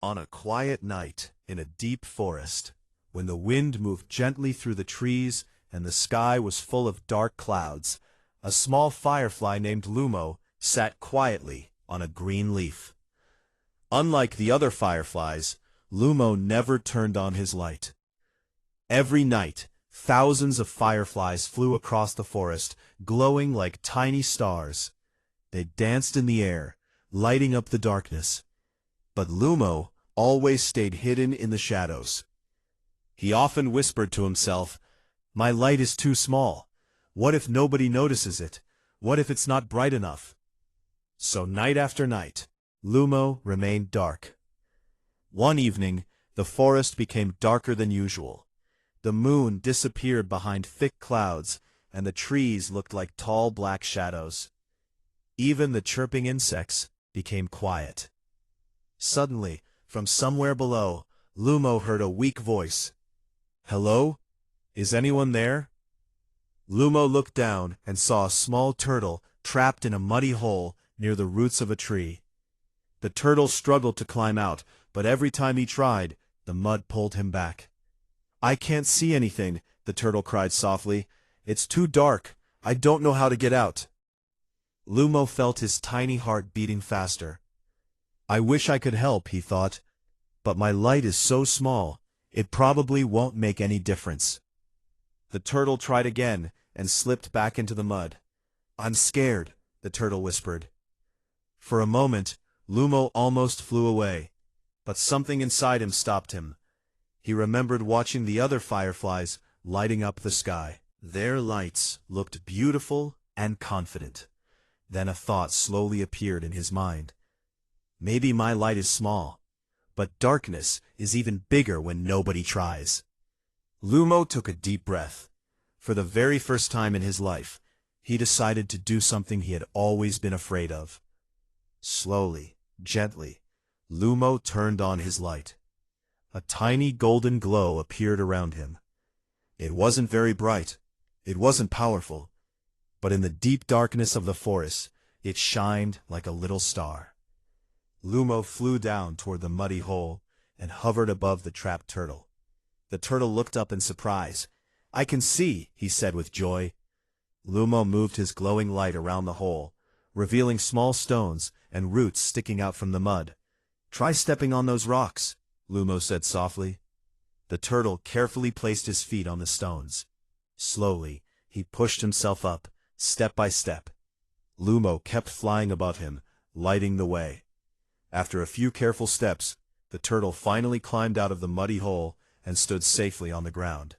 On a quiet night in a deep forest, when the wind moved gently through the trees and the sky was full of dark clouds, a small firefly named Lumo sat quietly on a green leaf. Unlike the other fireflies, Lumo never turned on his light. Every night, thousands of fireflies flew across the forest, glowing like tiny stars. They danced in the air, lighting up the darkness. But Lumo always stayed hidden in the shadows. He often whispered to himself, "My light is too small. What if nobody notices it? What if it's not bright enough?" So night after night, Lumo remained dark. One evening, the forest became darker than usual. The moon disappeared behind thick clouds, and the trees looked like tall black shadows. Even the chirping insects became quiet. Suddenly, from somewhere below, Lumo heard a weak voice. "Hello? Is anyone there?" Lumo looked down and saw a small turtle trapped in a muddy hole near the roots of a tree. The turtle struggled to climb out, but every time he tried, the mud pulled him back. "I can't see anything," the turtle cried softly. "It's too dark. I don't know how to get out." Lumo felt his tiny heart beating faster. "I wish I could help," he thought, "but my light is so small, it probably won't make any difference." The turtle tried again and slipped back into the mud. "I'm scared," the turtle whispered. For a moment, Lumo almost flew away, but something inside him stopped him. He remembered watching the other fireflies lighting up the sky. Their lights looked beautiful and confident. Then a thought slowly appeared in his mind. Maybe my light is small, but darkness is even bigger when nobody tries. Lumo took a deep breath. For the very first time in his life, he decided to do something he had always been afraid of. Slowly, gently, Lumo turned on his light. A tiny golden glow appeared around him. It wasn't very bright, it wasn't powerful, but in the deep darkness of the forest, it shined like a little star. Lumo flew down toward the muddy hole and hovered above the trapped turtle. The turtle looked up in surprise. "I can see," he said with joy. Lumo moved his glowing light around the hole, revealing small stones and roots sticking out from the mud. "Try stepping on those rocks," Lumo said softly. The turtle carefully placed his feet on the stones. Slowly, he pushed himself up, step by step. Lumo kept flying above him, lighting the way. After a few careful steps, the turtle finally climbed out of the muddy hole and stood safely on the ground.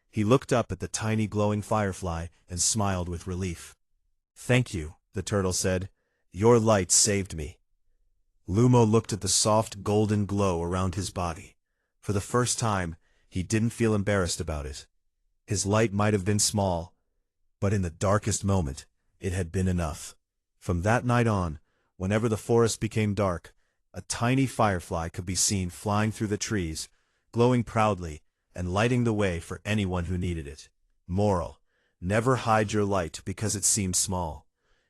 He looked up at the tiny glowing firefly and smiled with relief. "Thank you," the turtle said. "Your light saved me." Lumo looked at the soft golden glow around his body. For the first time, he didn't feel embarrassed about it. His light might have been small, but in the darkest moment, it had been enough. From that night on, whenever the forest became dark, a tiny firefly could be seen flying through the trees, glowing proudly and lighting the way for anyone who needed it. Moral: never hide your light because it seems small.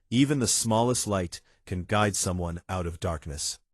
Even the smallest light can guide someone out of darkness.